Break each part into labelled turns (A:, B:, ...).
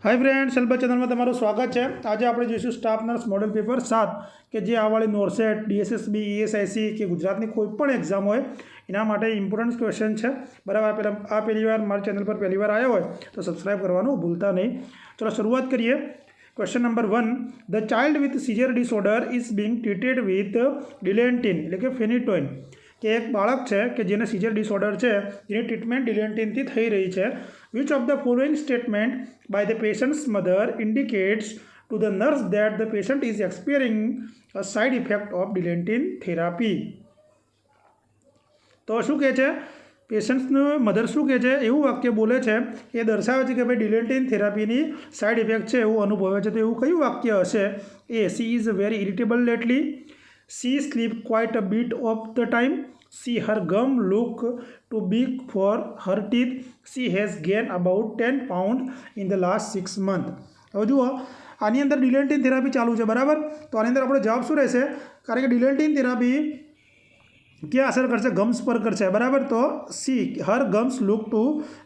A: Hi friends, सेल्बा channel में तमारू स्वागत है। आज आप जोईशुं स्टाफ नर्स मॉडल पेपर 7 के जे आवाड़ी नोरसेट, डीएसएसबी, ईएसआईसी के गुजरात की कोईपण एक्जाम हो एना माटे इम्पोर्टન્ટ क्वेश्चन है। बराबर, आ पहली बार मारा चैनल पर पहली बार आया हो तो सब्सक्राइब करवानुं भूलता नहीं। चलो शुरुआत करिए। Question number 1, the child with seizure disorder is being treated with Dilantin એટલે કે ફેનિટોઇન કે એક બાળક છે કે જેને સીઝર ડિસઓર્ડર છે જેની ટ્રીટમેન્ટ ડિલેન્ટિનથી થઈ રહી છે. Which of the following statement by the patient's mother indicates to the nurse that the patient is experiencing a side effect of Dilantin therapy. તો શું કહે છે? પેશન્ટ્સનું મધર શું કહે છે? એવું વાક્ય બોલે છે એ દર્શાવે છે કે ભાઈ ડિલેન્ટિન થેરાપીની સાઇડ ઇફેક્ટ છે એવું અનુભવે છે. તો એવું કયું વાક્ય હશે? A, she is very irritable lately. She sleep quite a bit of the time. See, her gum look too big for her teeth. She has gained about 10 pounds in the last 6 months. હવે જુઓ, આની અંદર ડિલેન્ટિન therapy ચાલુ છે, બરાબર. તો આની અંદર આપણો જવાબ શું રહેશે? કારણ કે ડિલેન્ટિન થેરાપી ક્યાં અસર કરશે? ગમ્સ પર કરશે, બરાબર. તો she, her gums look too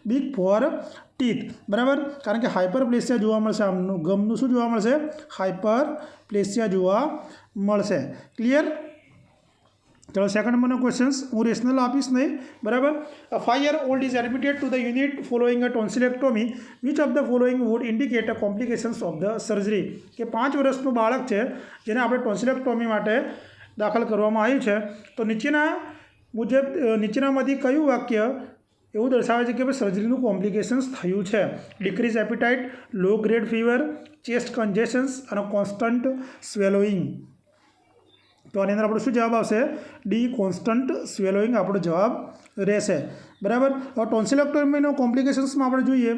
A: big for teeth, બરાબર. કારણ કે હાઇપરપ્લેસિયા જોવા મળશે. આમનું ગમનું શું જોવા મળશે? હાઇપરપ્લેસિયા જોવા મળશે. ક્લિયર? ચલો સેકન્ડ નંબરનો ક્વેશ્ચન્સ હું રેશનલ આપીશ નહીં, બરાબર. 5 year old is admitted to the unit following a tonsillectomy. Which of the following would indicate a complications of the surgery? કે 5 વર્ષનું બાળક છે જેને આપણે ટોન્સિલેક્ટોમી માટે દાખલ કરવામાં આવ્યું છે. તો નીચેના મુજબ નીચેનામાંથી કયું વાક્ય એવું દર્શાવે છે કે ભાઈ સર્જરીનું કોમ્પ્લિકેશન્સ થયું છે? ડિક્રીઝ એપિટાઇટ, લો ગ્રેડ ફીવર, ચેસ્ટ કન્જેશન્સ અને કોન્સ્ટન્ટ સ્વેલોઈંગ. તો આની અંદર આપણો શું જવાબ આવશે? ડી, કોન્સ્ટન્ટ સ્વેલોઈંગ આપણો જવાબ રહેશે, બરાબર. હવે ટોન્સિલેક્ટોમીનો કોમ્પ્લિકેશન્સમાં આપણે જોઈએ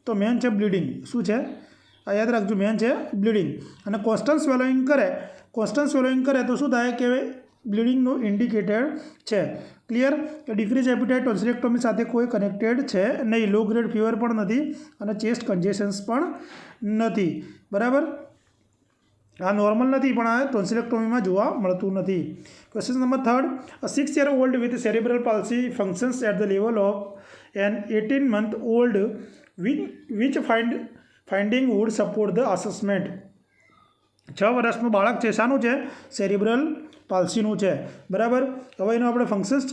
A: તો મેન છે બ્લીડિંગ. શું છે? આ યાદ રાખજો, મેન છે બ્લીડિંગ. અને કોન્સ્ટન્ટ સ્વેલોઈંગ કરે તો શું થાય કે બ્લીડિંગનું ઇન્ડિકેટેડ છે. ક્લિયર? કે ડિક્રીઝ એપિટાઇટ ટોન્સિલેક્ટોમી સાથે કોઈ કનેક્ટેડ છે નહીં. લો ગ્રેડ ફીવર પણ નથી અને ચેસ્ટ કન્જેશન્સ પણ નથી, બરાબર. આ નોર્મલ નથી પણ આ ટોન્સિલેક્ટોમીમાં જોવા મળતું નથી. Question number 3, a 6 year old with cerebral palsy functions at the level of an 18-month old. Which finding would support the assessment? 6 વર્ષનું બાળક છે, શાનું છે? સેરિબ્રલ પાલ્સીનું છે, બરાબર. હવે એનું આપણે ફંક્શન્સ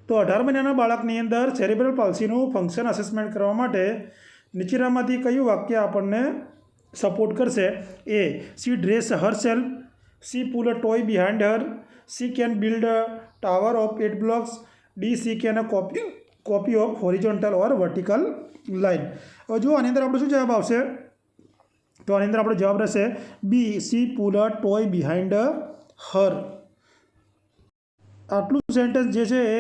A: તો 18 મહિનાના બાળકની અંદર સેરિબ્રલ પાલ્સીનું ફંક્શન અસેસમેન્ટ કરવા માટે નીચેનામાંથી કયું વાક્ય આપણને સપોર્ટ કરશે? A, she dress herself. She pull a toy behind her. She can build a tower of 8 blocks. D, she can a copy of horizontal or vertical line. હવે જુઓ આની અંદર આપણો શું જવાબ આવશે? તો આની અંદર આપણો જવાબ રહેશે B, she pull a toy behind her. આટલું સેન્ટેન્સ જે છે એ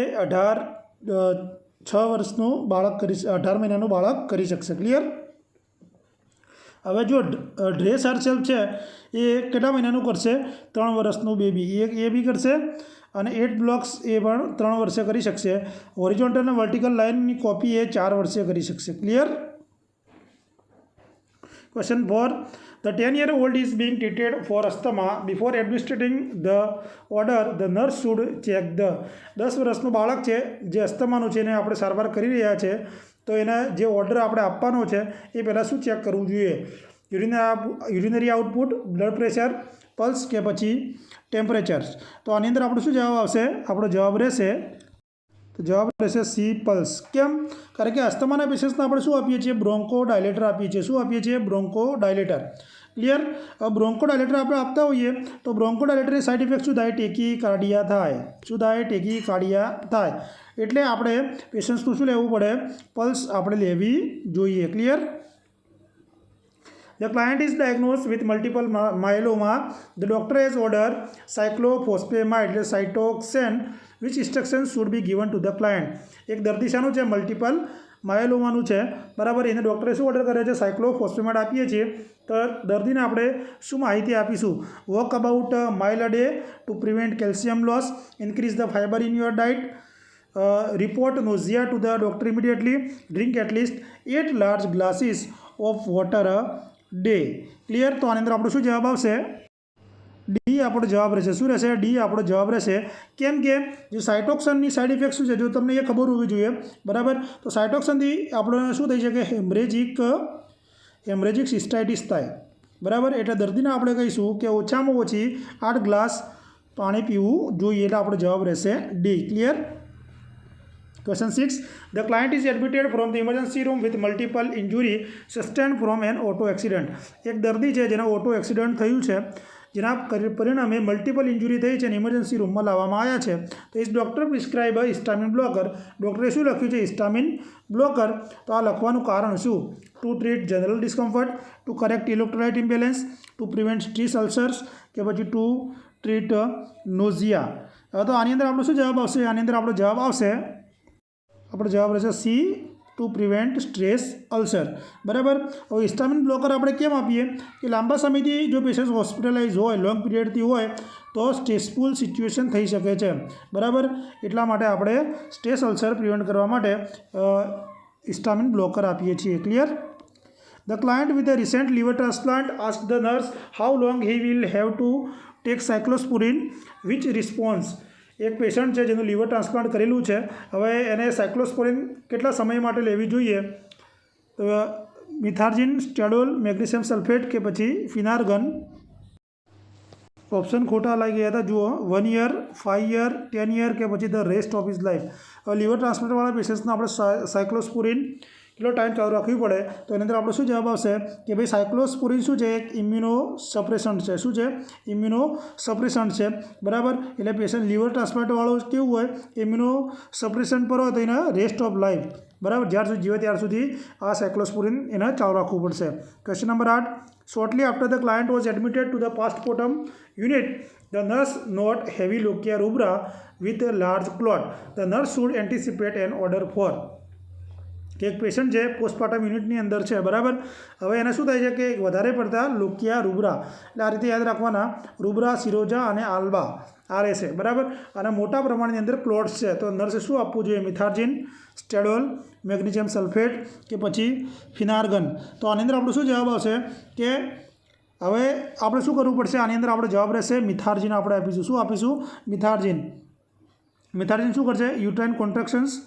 A: 6 વર્ષનું બાળક 18 મહિનાનું બાળક કરી શકશે. ક્લિયર? હવે જો ડ્રેસ હરસેલ્ફ છે એ કેટલા મહિનાનું કરશે? 3 વર્ષનું બેબી એ બી કરશે અને 8 blocks એ પણ 3 વર્ષે કરી શકશે. હોરિઝોન્ટલ અને વર્ટિકલ લાઇનની કોપી એ 4 વર્ષે કરી શકશે. Clear? Question 4, the 10-year-old is being treated for asthma. Before administering the order, the nurse should check the 10 વર્ષનું બાળક છે જે અસ્થમાનું છે એને આપણે સારવાર કરી રહ્યા છે તો એને જે ઓર્ડર આપણે આપવાનો છે એ પહેલાં શું ચેક કરવું જોઈએ? Urinary output, blood pressure, pulse કે પછી ટેમ્પરેચર. તો આની અંદર આપણો શું જવાબ આવશે? આપણો જવાબ રહેશે સી, પલ્સ. કેમ? કારણ કે અસ્થમાના પેશન્ટ્સને આપણે શું આપીએ છીએ? બ્રોન્કો ડાયલેટર આપીએ છીએ. શું આપીએ છીએ? બ્રોન્કો ડાયલેટર. ક્લિયર? હવે બ્રોન્કો ડાયલેટર આપણે આપતા હોઈએ તો બ્રોન્કો ડાયલેટરની સાઇડ ઇફેક્ટ શું થાય? ટેકીકાર્ડિયા થાય. શું થાય? ટેકીકાર્ડિયા થાય. એટલે આપણે પેશન્ટ્સનું શું લેવું પડે? પલ્સ આપણે લેવી જોઈએ. Clear? The client is diagnosed with multiple myeloma. The doctor has ordered cyclophosphamide, cytoxan. Which instructions should be given to the client? એક દર્દી શાનું છે? મલ્ટિપલ માયોલોમાનું છે, બરાબર. એને ડૉક્ટરે શું ઓર્ડર કરે છે? સાયક્લોફોસ્ફેમાઇડ આપીએ છીએ. તો દર્દીને આપણે શું માહિતી આપીશું? Walk about mile a day to prevent calcium loss. Increase the fibre in your diet. Report nausea to the doctor immediately. Drink at least 8 large glasses of water a day. Clear? તો આની અંદર આપણો શું જવાબ આવશે? ડી આપણો જવાબ રહેશે. શું રહેશે? ડી આપણો જવાબ રહેશે. કેમ કે જે સાઇટોક્સિનની સાઇડ ઇફેક્ટ શું છે જો તમને એ ખબર હોવી જોઈએ, બરાબર. તો સાઇટોક્સિનથી આપણે શું થઈ શકે? હેમરેજિક સિસ્ટાઇટિસ થાય, બરાબર. એટલે દર્દીને આપણે કહીશું કે ઓછામાં ઓછી 8 ગ્લાસ પાણી પીવું જોઈએ. એટલે આપણો જવાબ રહેશે D. Clear? Question 6. The client is admitted from the emergency room with multiple injury sustained from an auto accident. એક દર્દી છે જેને ઓટો એક્સિડન્ટ થયું છે, જેના પરિણામે મલ્ટિપલ ઇન્જુરી થઈ છે અને ઇમરજન્સી રૂમમાં લાવવામાં આવ્યા છે. તો is doctor prescribe histamine blocker. ડૉક્ટરે શું લખ્યું છે? Histamine blocker. તો આ લખવાનું કારણ શું? To treat general discomfort, to correct electrolyte imbalance, to prevent stress ulcers, કે પછી ટુ ટ્રીટ નોઝિયા. હવે તો આની અંદર આપણો શું જવાબ આવશે? આની અંદર આપણો જવાબ આવશે, આપણો જવાબ રહેશે C, two prevent stress ulcer, બરાબર. હવે હિસ્ટામિન બ્લોકર આપણે કેમ આપીએ? કે લાંબા સમયથી જો પેશન્ટ હોસ્પિટલાઇઝ હોય, લોંગ પીરિયડથી હોય તો સ્ટ્રેસફુલ સિચ્યુએશન થઈ શકે છે, બરાબર. એટલા માટે આપણે સ્ટ્રેસ અલ્સર પ્રિવેન્ટ કરવા માટે હિસ્ટામિન બ્લોકર આપીએ છીએ. Clear? The client with a recent liver transplant asked the nurse how long he will have to take cyclosporin, which response. એક પેશન્ટ છે જેનું લીવર ટ્રાન્સપ્લાન્ટ કરેલું છે. હવે એને સાયક્લોસ્પોરિન કેટલા સમય માટે લેવી જોઈએ? તો મિથાર્જિન, સ્ટેડોલ, મેગ્નેશિયમ સલ્ફેટ કે પછી ફિનાર્ગન. ઓપ્શન ખોટા લાગી ગયા હતા. જુઓ, 1 year, 5 year, 10 year કે પછી the rest of his life. હવે લીવર ટ્રાન્સપ્લાન્ટવાળા પેશન્ટ્સને આપણે સાયક્લોસ્પોરિન કેટલો ટાઈમ ચાલુ રાખવી પડે? તો એની અંદર આપણો શું જવાબ આવશે? કે ભાઈ સાયક્લોસ્પોરિન શું છે? એક ઇમ્યુનો સપ્રેસન્ટ છે. શું છે? ઇમ્યુનો સપ્રેસન્ટ છે, બરાબર. એટલે પેશન્ટ લીવર ટ્રાન્સપ્લાન્ટવાળો કેવું હોય? ઇમ્યુનો સપ્રેસન્ટ પર હોય તો એને રેસ્ટ ઓફ લાઈફ, બરાબર, જ્યાર સુધી જીવે ત્યાર સુધી આ સાયક્લોસ્પોરિન એને ચાલુ રાખવું પડશે. Question number 8. Shortly after the client was admitted to the postmortem unit, the nurse note heavy lochia rubra with a large clot. The nurse should anticipate an order for. કે એક પેશન્ટ છે પોસ્ટમોર્ટમ યુનિટની અંદર છે, બરાબર. હવે એને શું થાય છે કે વધારે પડતા લોકિયા રૂબ્રા, એટલે આ રીતે યાદ રાખવાના, રૂબ્રા, સિરોજા અને આલ્બા આ રહેશે, બરાબર. અને મોટા પ્રમાણની અંદર ક્લોટ્સ છે. તો નર્સે શું આપવું જોઈએ? મિથાર્જિન, સ્ટેડોલ, મેગ્નેશિયમ સલ્ફેટ કે પછી ફિનાર્ગન. તો આની અંદર આપણો શું જવાબ આવશે? કે હવે આપણે શું કરવું પડશે? આની અંદર આપણો જવાબ રહેશે મિથાર્જિન આપણે આપીશું. શું આપીશું? મિથાર્જિન. મિથાર્જિન શું કરશે? યુટ્રાઇન કોન્ટ્રાક્શન્સ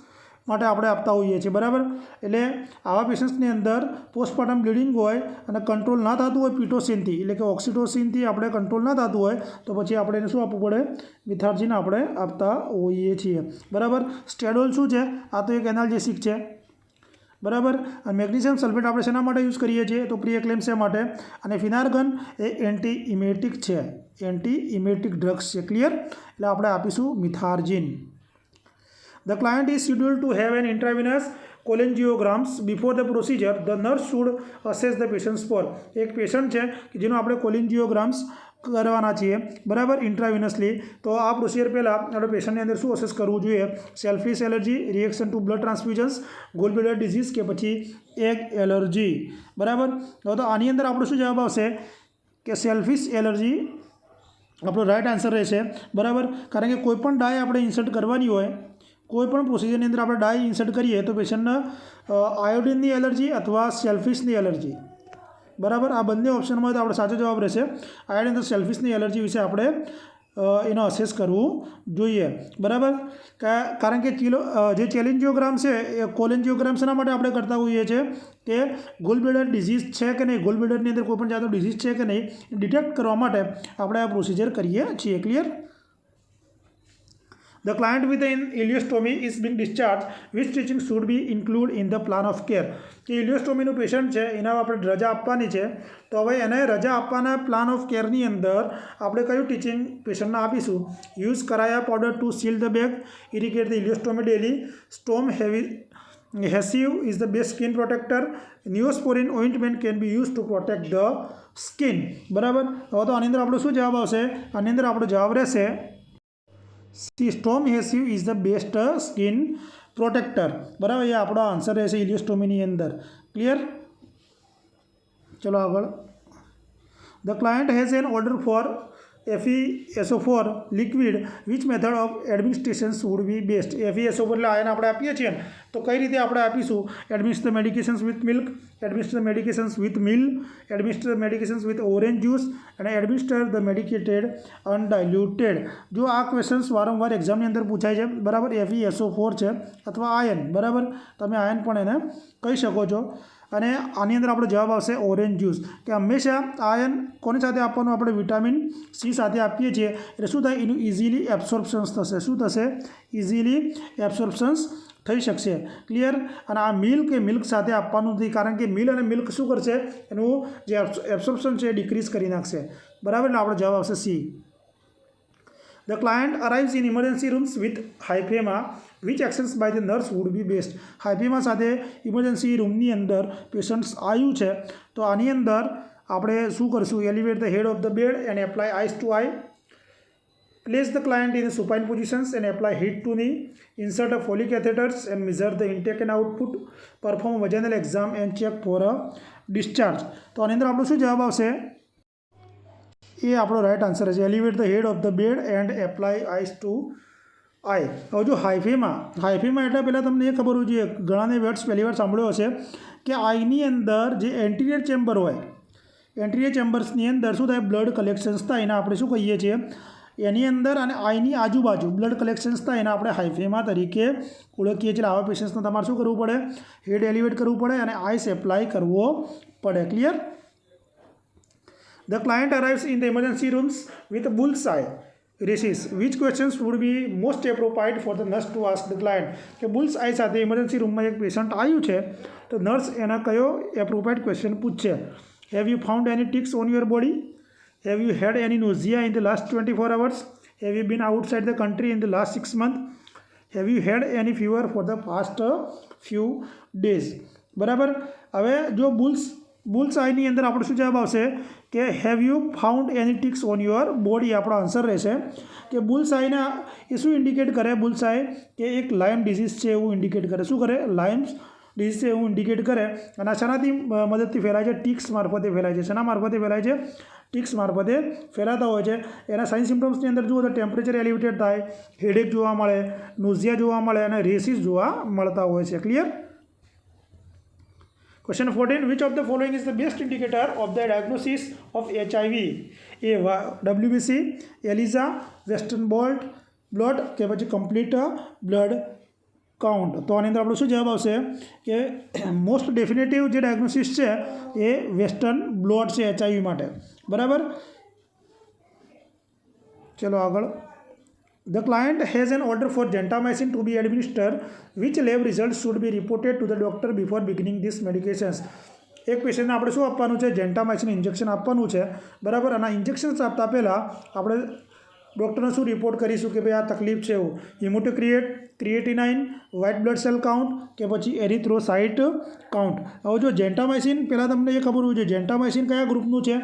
A: માટે આપણે આપતા હોઈએ છીએ, બરાબર. એટલે આવા પેશન્ટ્સની અંદર પોસ્ટમોર્ટમ બ્લીડિંગ હોય અને કંટ્રોલ ના થતું હોય પિટોસિનથી, એટલે કે ઓક્સિટોસિનથી આપણે કંટ્રોલ ના થતું હોય તો પછી આપણે એને શું આપવું પડે? મિથાર્જિન આપણે આપતા હોઈએ છીએ, બરાબર. સ્ટેડોલ શું છે? આ તો એક એનાલ્જેસિક છે, બરાબર. અને મેગ્નેશિયમ સલ્ફેટ આપણે શેના માટે યુઝ કરીએ છીએ? તો પ્રી એક્લેમ્સિયા માટે. અને ફિનાર્ગન એ એન્ટી ઇમેટિક છે, એન્ટી ઇમેટિક ડ્રગ્સ છે. ક્લિયર? એટલે આપણે આપીશું મિથાર્જિન. The client is scheduled to have an intravenous cholangiograms before the procedure. The nurse should assess the patient's for. એક પેશન્ટ છે કે જેનો આપણે કોલિન્જિયોગ્રામ્સ કરવાના છીએ, બરાબર, ઇન્ટ્રાવિનસલી. તો આ પ્રોસિજર પહેલાં આપણે પેશન્ટની અંદર શું અસેસ કરવું જોઈએ? Selfish allergy, reaction to blood transfusions, gallbladder disease કે પછી એગ એલર્જી, બરાબર. તો આની અંદર આપણો શું જવાબ આવશે? કે સેલ્ફિશ એલર્જી આપણો રાઇટ આન્સર રહેશે, બરાબર. કારણ કે કોઈ પણ ડાય આપણે ઇન્સર્ટ કરવાની હોય, કોઈ પણ પ્રોસિજરની અંદર આપણે ડાય ઇન્સર્ટ કરીએ તો પેશન્ટને આયોડિનની એલર્જી અથવા સેલ્ફિશની એલર્જી, બરાબર, આ બંને ઓપ્શનમાં તો આપણે સાચો જવાબ રહેશે આયોડિન તો સેલ્ફિશની એલર્જી વિશે આપણે એનો અસેસ કરવું જોઈએ, બરાબર. કારણ કે જે ચેલેન્જિયોગ્રામ છે એ કોલેન્જિયોગ્રામ શેના માટે આપણે કરતા હોઈએ છીએ? કે ગોલબ્લેડર ડિઝીઝ છે કે નહીં, ગોલબ્લેડરની અંદર કોઈ પણ જાતનો ડિઝીઝ છે કે નહીં ડિટેક્ટ કરવા માટે આપણે આ પ્રોસિજર કરીએ છીએ. Clear? The client with an ileostomy is being discharged. Which teaching should be included in the plan of care? કે ઇલિયોસ્ટોમીનું પેશન્ટ છે, એના આપણે રજા આપવાની છે. તો હવે એને રજા આપવાના પ્લાન ઓફ કેરની અંદર આપણે કયું ટીચિંગ પેશન્ટને આપીશું? Use karaya powder to seal the bag, irrigate the ileostomy daily, stomahesive is the best skin protector, neosporin ointment can be use to protect the skin, બરાબર. હવે તો આની અંદર આપણો શું જવાબ આવશે? આની અંદર આપણો જવાબ રહેશે stomahesive is the best skin protector, બરાબર. એ આપણો આન્સર રહેશે ઇલિયોસ્ટોમીની અંદર. ક્લિયર? ચલો આગળ. The client has N order four FeSO4 liquid. Which method of administration would be best? FeSO4 એટલે આયન આપણે આપીએ છીએ ને, તો કઈ રીતે આપણે આપીશું? Administer medications with milk, administer medications with milk, administer medications with orange juice અને એડમિનિસ્ટર ધ મેડિકેટેડ અનડાયલ્યુટેડ. જો આ ક્વેશ્ચન્સ વારંવાર એક્ઝામની અંદર પૂછાય છે, બરાબર, FeSO4 છે અથવા આયન, બરાબર, તમે આયન પણ એને કહી શકો છો. અને આની અંદર આપણો જવાબ આવશે ઓરેન્જ જ્યુસ, કે હંમેશા આયન કોની સાથે આપવાનું? આપણે વિટામિન સી સાથે આપીએ છીએ, એટલે શું થાય? એનું ઇઝીલી એબ્સોર્પ્શન્સ થશે. શું થશે? ઇઝીલી એબ્સોર્પ્શન્સ થઈ શકશે. ક્લિયર? અને આ મિલ્ક સાથે આપવાનું નથી, કારણ કે મિલ અને મિલ્ક શું કરશે? એનું જે એબ્સોર્પ્શન છે એ ડિક્રીઝ કરી નાખશે. બરાબર, એટલે આપણો જવાબ આવશે C. The client arrives in emergency rooms with hypema. Which actions by the nurse would be best? હાઇપેમા સાથે ઇમરજન્સી રૂમની અંદર પેશન્ટ્સ આવ્યું છે, તો આની અંદર આપણે શું કરશું? Elevate the head of the bed and apply ice to eye. Place the client in the supine positions and apply heat to knee. Insert a Foley catheters and measure the intake and output. Perform vaginal exam and check for a discharge. તો આની અંદર આપણો શું જવાબ આવશે? એ આપણો right answer છે. Elevate the head of the bed and apply ice to eye. હવે જો હાઇફેમા એટલે પહેલાં તમને એ ખબર હોવી જોઈએ, ઘણાને વર્ડ્સ પહેલી વાર સાંભળ્યો હશે કે આઈની અંદર જે એન્ટિરિયર ચેમ્બર હોય, એન્ટિરિયર ચેમ્બર્સની અંદર શું થાય? બ્લડ કલેક્શન્સ થાય, એને આપણે શું કહીએ છીએ? એની અંદર અને આઈની આજુબાજુ બ્લડ કલેક્શન્સ થાય, એને આપણે હાઇફેમા તરીકે ઓળખીએ છીએ. આવા પેશન્ટ્સને તમારે શું કરવું પડે? હેડ એલિવેટ કરવું પડે અને આઈસ એપ્લાય કરવો પડે. Clear? The client arrives in the emergency rooms with a bull's eye races. Which questions would be most appropriate for the nurse to ask the client? કે bull's eye સાથે emergency રૂમમાં એક patient આવ્યું છે, તો nurse એના કયો appropriate question પૂછશે? Have you found any ticks on your body? Have you had any nausea in the last 24 hours? Have you been outside the country in the last 6 months? Have you had any fever for the past few days? બરાબર. હવે જો bulls આઈની અંદર આપણો શું જવાબ આવશે? કે have you found any ticks on your body આપણો આન્સર રહેશે. કે બુલ્સ આઈના એ શું ઇન્ડિકેટ કરે? બુલ્સ આઈ કે એક લાઇમ ડિઝીઝ છે એવું ઇન્ડિકેટ કરે. શું કરે? લાઇમ્સ ડિઝીઝ છે એવું ઇન્ડિકેટ કરે. અને આ શેનાથી મદદથી ફેલાય છે? ટિક્સ મારફતે ફેલાય છે. શેના મારફતે ફેલાય છે? ટિક્સ મારફતે ફેલાતા હોય છે. એના સાઇન સિમ્ટમ્સની અંદર જુઓ તો ટેમ્પરેચર એલિવેટેડ થાય, હેડેક જોવા મળે, નોઝિયા જોવા મળે અને રેસીસ જોવા મળતા હોય છે. Clear? Question 14. Which of the following is the best indicator of the diagnosis of HIV? A. WBC, ELISA, Western blot કે પછી complete blood count. તો આની અંદર આપણો શું જવાબ આવશે? કે મોસ્ટ ડેફિનેટિવ જે ડાયગ્નોસિસ છે એ વેસ્ટર્ન બ્લોટ છે HIV માટે. બરાબર. ચલો આગળ. The client has an order for gentamicin to be administered. Which lab results should be reported to the doctor before beginning these medications? એક પેશન્ટને આપણે શું આપવાનું છે? જેન્ટામાઇસિન ઇન્જેક્શન આપવાનું છે. બરાબર. અને ઇન્જેક્શન્સ આપતા પહેલાં આપણે ડૉક્ટરને શું રિપોર્ટ કરીશું કે ભાઈ આ તકલીફ છે એવું? Hematocrit, creatinine, white blood cell count કે પછી એરિથ્રોસાઇટ કાઉન્ટ. હવે જો જેન્ટામાઇસિન, પહેલાં તમને એ ખબર હોવી જોઈએ જેન્ટામાઇસિન કયા ગ્રુપનું છે?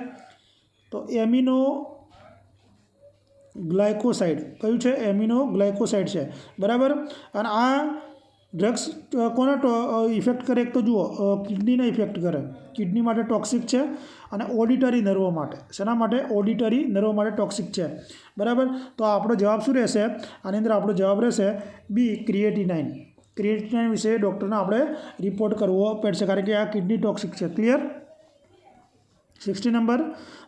A: તો એમિનો ગ્લાયકોસાઇડ. કયું છે? એમિનો ગ્લાયકોસાઇડ છે. બરાબર. અને આ ડ્રગ્સ કોને ઇફેક્ટ કરે? એક તો જુઓ, કિડનીને ઇફેક્ટ કરે. કિડની માટે ટોક્સિક છે અને ઓડિટરી નર્વો માટે. શેના માટે? ઓડિટરી નર્વો માટે ટોક્સિક છે. બરાબર. તો આપણો જવાબ શું રહેશે? આની અંદર આપણો જવાબ રહેશે બી, ક્રિએટિનાઇન. ક્રિએટિનાઇન વિશે ડૉક્ટરને આપણે રિપોર્ટ કરવો પડશે, કારણ કે આ કિડની ટોક્સિક છે. Clear? 60 number.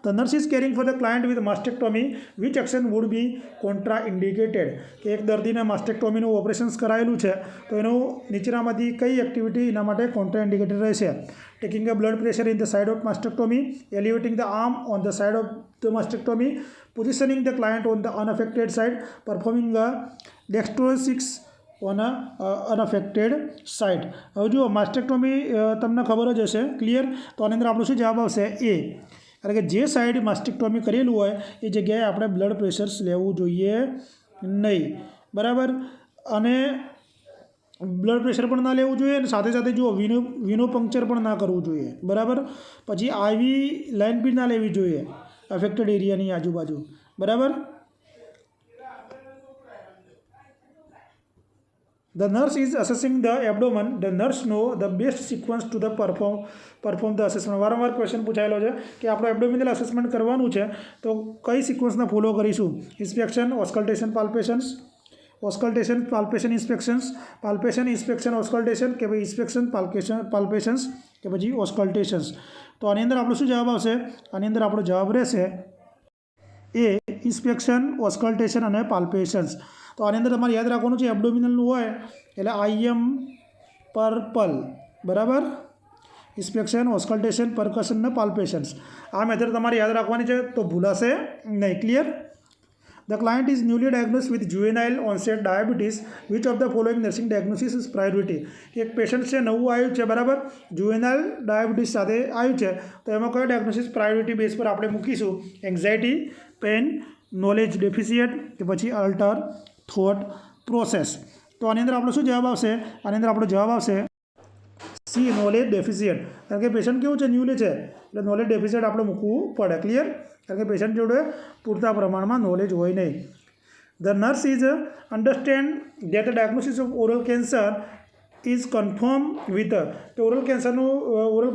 A: The nurse is caring for the client with mastectomy. Which action would be contraindicated? કે એક દર્દીને માસ્ટેક્ટોમીનું ઓપરેશન્સ કરાયેલું છે, તો એનું નીચેનામાંથી કઈ એક્ટિવિટી એના માટે કોન્ટ્રાઇન્ડિકેટેડ રહેશે? Taking a blood pressure in the side of mastectomy, elevating the arm on the side of the mastectomy, positioning the client on the unaffected side, performing a dextrostix on unaffected side. હવે જુઓ, માસ્ટેક્ટોમી તમને ખબર જ હશે. Clear? તો આની અંદર આપણું શું જવાબ આવશે? એ. કારણ કે જે સાઈડ માસ્ટેક્ટોમી કરેલું હોય એ જગ્યાએ આપણે બ્લડ પ્રેશર્સ લેવું જોઈએ નહીં. બરાબર. અને બ્લડ પ્રેશર પણ ના લેવું જોઈએ અને સાથે સાથે જુઓ વિનો પંક્ચર પણ ના કરવું જોઈએ. બરાબર. પછી આવી લાઇન બી ના લેવી જોઈએ અફેક્ટેડ એરિયાની આજુબાજુ. બરાબર. The nurse is assessing the abdomen. The nurse know the best sequence to the perform the assessment. વારંવાર ક્વેશ્ચન પૂછાયેલો છે કે આપણે એબ્ડોમિનલ અસેસમેન્ટ કરવાનું છે, તો કઈ સિક્વન્સને ફોલો કરીશું? ઇન્સ્પેક્શન, ઓસ્કલ્ટેશન, પાલ્પેશન્સ, ઓસ્કલ્ટેશન, પાલ્પેશન ઇન્સ્પેક્શન ઓસ્કલ્ટેશન કે ભાઈ ઇન્સ્પેક્શન પાલ્પેશન્સ કે પછી ઓસ્કલ્ટેશન્સ. તો આની અંદર આપણો શું જવાબ આવશે? આની અંદર આપણો જવાબ રહેશે એ ઇન્સ્પેક્શન, ઓસ્કલ્ટેશન અને પાલ્પેશન્સ. તો આની અંદર તમારે યાદ રાખવાનું છે એબડોમિનલનું હોય એટલે IM પર્પલ, બરાબર. ઇન્સ્પેક્શન, ઓસ્કલ્ટેશન, પરકશન અને પાલ્પેશન્સ. આ મેથડ તમારે યાદ રાખવાની છે તો ભૂલાશે નહીં. Clear? The client is newly diagnosed with juvenile onset diabetes. Which of the following nursing diagnosis is priority? એક પેશન્ટ છે, નવું આવ્યું છે, બરાબર, જુવેનાઇલ ડાયાબિટીસ સાથે આવ્યું છે, તો એમાં કયો ડાયગ્નોસિસ પ્રાયોરિટી બેઝ પર આપણે મૂકીશું? એન્ઝાયટી, પેન, નોલેજ ડેફિસિયન્ટ કે પછી અલ્ટર થોટ પ્રોસેસ. તો આની અંદર આપણો શું જવાબ આવશે? આની અંદર આપણો જવાબ આવશે સી, નોલેજ ડેફિસિયન્ટ. કારણ કે પેશન્ટ કેવું છે? ન્યૂલી છે, એટલે નોલેજ ડેફિસિયન્ટ આપણે મૂકવું પડે. ક્લિયર? કારણ કે પેશન્ટ જોડે પૂરતા પ્રમાણમાં નોલેજ હોય નહીં. The nurse is understand that the diagnosis of oral cancer is confirm with. તો ઓરલ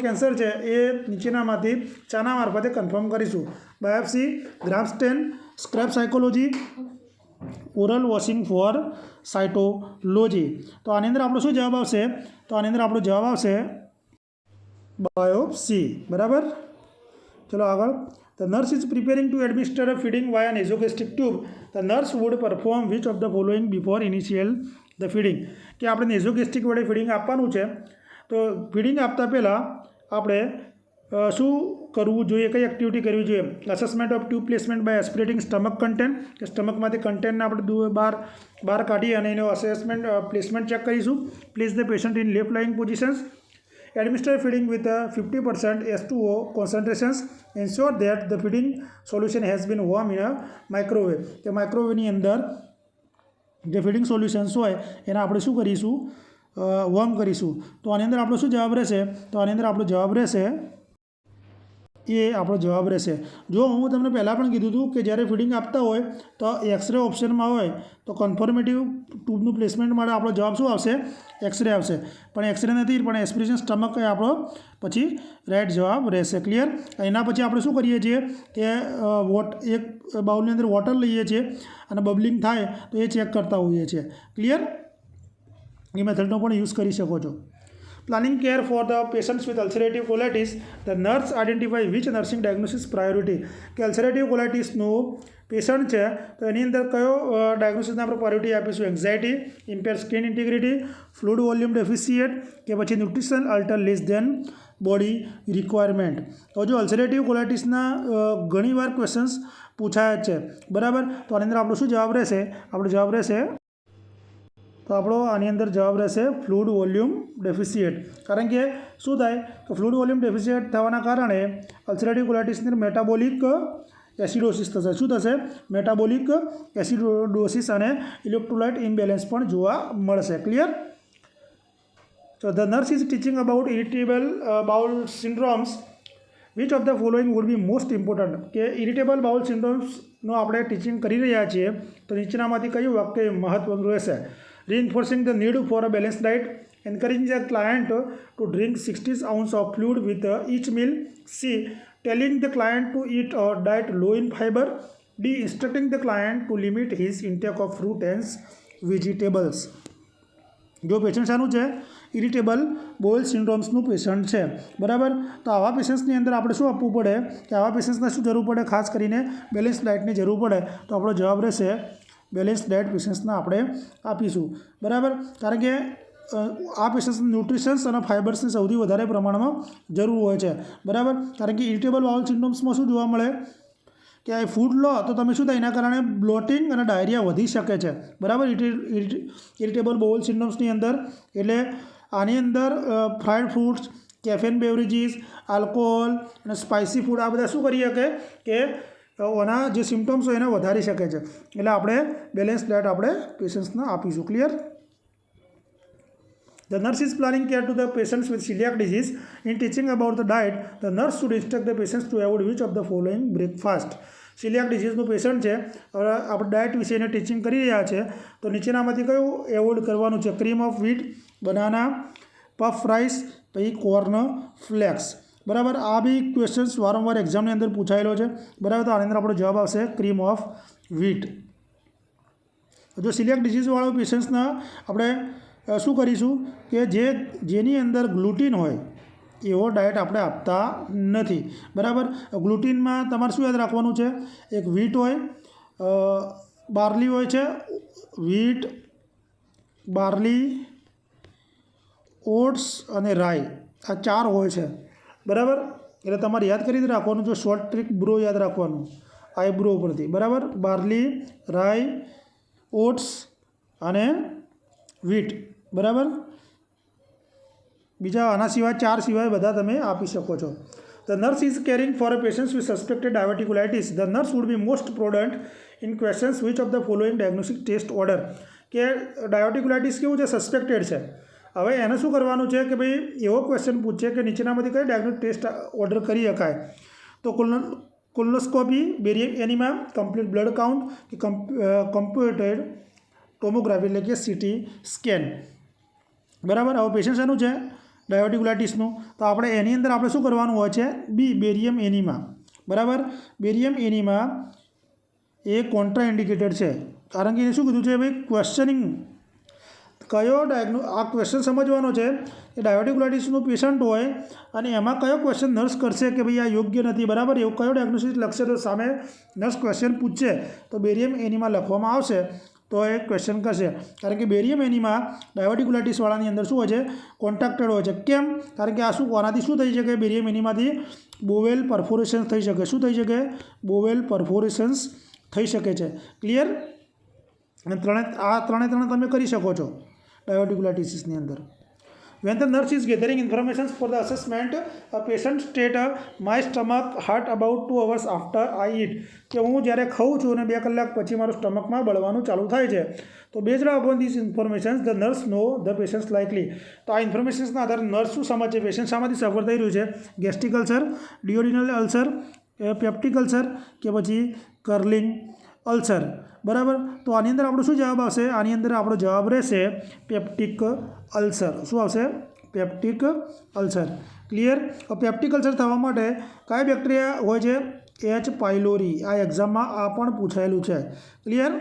A: કેન્સર છે એ નીચેનામાંથી ચાના મારફતે કન્ફર્મ કરીશું? Biopsy, graph stain, scrape psychology, oral washing for cytology. તો આની અંદર આપણો શું જવાબ આવશે? તો આની અંદર આપણો જવાબ આવશે બાયોપ્સી, બરાબર. ચલો આગળ. The nurse is preparing to administer a feeding via nasogastric tube. The nurse would perform which of the following before initial the feeding? કે આપણે નેઝોગેસ્ટ્રિક વડે ફીડિંગ આપવાનું છે, તો ફીડિંગ આપતા પહેલાં આપણે શું કરવું જોઈએ? કઈ એક્ટિવિટી કરવી જોઈએ? Assessment of tube placement by aspirating stomach content, કે સ્ટમકમાંથી કન્ટેન્ટને આપણે બહાર કાઢી અને એનો અસેસમેન્ટ પ્લેસમેન્ટ ચેક કરીશું. Place the patient in left lying positions. Administer feeding with a 50% H2O concentrations. Ensure that the feeding solution has been warm in a microwave. કે માઇક્રોવેવની અંદર જે ફીડિંગ સોલ્યુશન્સ હોય એને આપણે શું કરીશું? વોર્મ કરીશું. તો આની અંદર આપણો શું જવાબ રહેશે? તો આની અંદર આપણો જવાબ રહેશે એ આપણો જવાબ રહેશે. જો હું તમને પહેલાં પણ કીધું હતું કે જ્યારે ફીડિંગ આપતા હોય તો એક્સરે ઓપ્શનમાં હોય તો કન્ફર્મેટિવ ટ્યુબનું પ્લેસમેન્ટ માટે આપણો જવાબ શું આવશે? એક્સરે આવશે. પણ એક્સરે નથી, પણ એસ્પિરેશન સ્ટમક એ આપણો પછી રાઈટ જવાબ રહેશે. ક્લિયર? એના પછી આપણે શું કરીએ છીએ કે એક બાઉલની અંદર વોટર લઈએ છીએ અને બબલિંગ થાય તો એ ચેક કરતા હોઈએ છીએ. ક્લિયર? એ મેથડનો પણ યુઝ કરી શકો છો. Planning care for the patients with ulcerative colitis. The nurse identify which nursing diagnosis priority. કે અલ્સરેટિવ કોલાઇટિસનું પેશન્ટ છે તો એની અંદર કયો ડાયગ્નોસિસને આપણે પ્રાયોરિટી આપીશું? Anxiety, impair skin integrity, fluid volume deficient કે પછી nutrition alter less than body requirement. તો જો અલ્સરેટિવ કોલાઇટિસના ઘણીવાર ક્વેશ્ચન્સ પૂછાયા છે, બરાબર. તો આની અંદર આપણો શું જવાબ રહેશે? આપણો જવાબ રહેશે આની અંદર જવાબ રહેશે ફ્લુઇડ વોલ્યુમ ડેફિસિયન્ટ. કારણ કે શું થાય કે ફ્લુઇડ વોલ્યુમ ડેફિસિયન્ટ થવાના કારણે અલ્સરેટિવ કોલાઇટિસની અંદર મેટાબોલિક એસિડોસિસ થશે. શું થશે? મેટાબોલિક એસિડોસિસ અને ઇલેક્ટ્રોલાઇટ ઇમ્બેલેન્સ પણ જોવા મળશે. Clear? So the nurse is teaching about irritable bowel syndromes. Which of the following would be most important? કે ઇરિટેબલ બાઉલ સિન્ડ્રોમ્સનો આપણે ટીચિંગ કરી રહ્યા છીએ તો નીચેનામાંથી કયું વાક્ય મહત્વનું રહેશે? Reinforcing the need for a balanced diet. Encouraging the client to drink 60 ounces of fluid with each meal. C. Telling the client to eat a diet low in fiber. D. Instructing the client to limit his intake of fruit and vegetables. જો patient શાનું છે? Irritable બોલ સિન્ડ્રોમ્સનું patient છે, બરાબર. તો આવા પેશન્ટ્સની અંદર આપણે શું આપવું પડે કે આવા પેશન્ટ્સને શું જરૂર પડે? ખાસ કરીને બેલેન્સ ડાયટની જરૂર પડે. તો આપણો જવાબ રહેશે બેલેન્સ ડાયટ પેશન્ટ્સને આપણે આપીશું, બરાબર. કારણ કે આ પેશન્ટ્સ ન્યુટ્રિશન્સ અને ફાઇબર્સની સૌથી વધારે પ્રમાણમાં જરૂર હોય છે, બરાબર. કારણ કે ઇરિટેબલ બાઉલ સિન્ડ્રોમ્સમાં શું જોવા મળે કે ફૂડ લો તો તમે શું થાય? એના કારણે બ્લોટિંગ અને ડાયરિયા વધી શકે છે, બરાબર. ઇરિટેબલ બાઉલ સિન્ડ્રોમ્સની અંદર એટલે આની અંદર ફ્રાઈડ ફૂડ્સ, કેફેન બેવરેજીસ, આલ્કોહોલ અને સ્પાઇસી ફૂડ આ બધા શું કરી શકે કે એના જે સિમ્ટમ્સ હોય એને વધારી શકે છે. એટલે આપણે બેલેન્સ ડાયટ આપણે પેશન્ટ્સને આપીશું. Clear? The nurse is planning care to the patients with celiac disease. In teaching about the diet, the nurse should instruct the patients to avoid which of the following breakfast. Coeliac ડિઝીઝનું patient છે, હવે આપણે diet વિશે એને teaching કરી રહ્યા છે તો નીચેનામાંથી કયું એવોઇડ કરવાનું છે? Cream of wheat, banana, puff rice, પછી કોર્ન ફ્લેક્સ, બરાબર. આ બી ક્વેશ્ચન્સ વારંવાર એક્ઝામની અંદર પૂછાયેલો છે, બરાબર. તો આની અંદર આપણો જવાબ આવશે ક્રીમ ઓફ વ્હીટ. જો સિલિયક ડિઝીઝવાળો પેશન્ટ્સના આપણે શું કરીશું કે જેની અંદર ગ્લુટીન હોય એવો ડાયટ આપણે આપતા નથી, બરાબર. ગ્લુટીનમાં તમારે શું યાદ રાખવાનું છે? એક વ્હીટ હોય, બાર્લી હોય છે, વ્હીટ, બાર્લી, ઓટ્સ અને રાઈ, આ 4 હોય છે, બરાબર. એટલે તમારે યાદ કરી રાખવાનું. જો શોર્ટ ટ્રીક બ્રો યાદ રાખવાનું આઈબ્રો ઉપરથી, બરાબર. બાર્લી, રાઈ, ઓટ્સ અને વ્હીટ, બરાબર. બીજા આના સિવાય 4 સિવાય બધા તમે આપી શકો છો. The nurse is caring for a patient with suspected diverticulitis. The nurse would be most prudent in questions which of the following diagnostic test order. કે ડાયબિટીકુલાઇટિસ કેવું છે? સસ્પેક્ટેડ છે. હવે એને શું કરવાનું છે કે ભાઈ એવો ક્વેશ્ચન પૂછે કે નીચેનામાંથી કઈ ડાયગ્નોસ્ટિક ટેસ્ટ ઓર્ડર કરી શકાય? તો colonoscopy, barium enema, complete blood count કે કમ્પ્યુટેડ ટોમોગ્રાફી એટલે કે સીટી સ્કેન, બરાબર. હવે પેશન્ટ શેનું છે? ડાયબિટીકુલાઇટિસનું. તો આપણે એની અંદર આપણે શું કરવાનું હોય છે? બી, બેરિયમ એનિમા, બરાબર. બેરિયમ એનિમા એ કોન્ટ્રા ઇન્ડિકેટેડ છે, કારણ કે એને શું કીધું છે ભાઈ? ક્વેશ્ચનિંગ કયો આ ક્વેશ્ચન સમજવાનો છે કે ડાયબિટીકુલાઇટિસનું પેશન્ટ હોય અને એમાં કયો ક્વેશ્ચન નર્સ કરશે કે ભાઈ આ યોગ્ય નથી, બરાબર. એવું કયો ડાયગ્નોસિસ લખશે તો સામે નર્સ ક્વેશ્ચન પૂછશે તો બેરિયમ એનિમા લખવામાં આવશે તો એ ક્વેશ્ચન કરશે. કારણ કે બેરિયમ એનિમા ડાયબિટીકુલાઇટિસવાળાની અંદર શું હોય છે? કોન્ટ્રાક્ટેડ હોય છે. કેમ? કારણ કે આ શું આનાથી શું થઈ શકે? બેરિયમ એનિમાથી બોવેલ પરફોરેશન્સ થઈ શકે. શું થઈ શકે? બોવેલ પરફોરેશન્સ થઈ શકે છે. ક્લિયર? અને ત્રણે તમે કરી શકો છો ડાયબિટીકુલાઇટિસની અંદર. When the nurse is gathering information for the assessment, a patient state my stomach hurt about 2 hours after I eat. કે હું જ્યારે ખાઉં છું અને 2 કલાક પછી મારું સ્ટમકમાં બળવાનું ચાલુ થાય છે. તો based upon this information the nurse know the patient likely. તો આ ઇન્ફોર્મેશન્સના આધારે નર્સ શું સમજે? પેશન્ટ શામાંથી સફર થઈ રહ્યું છે? Gastric ulcer, duodenal ulcer, peptic ulcer કે પછી કર્લિંગ અલ્સર, બરાબર. તો આની અંદર આપણો શું જવાબ આવશે? આની અંદર આપણો જવાબ રહેશે પેપ્ટિક અલ્સર. શું આવશે? Peptic ulcer. Clear? Peptic ulcer થવા માટે કયા બેક્ટેરિયા હોય છે? H pylori. આ એક્ઝામમાં આ પણ પૂછાયેલું છે. ક્લિયર?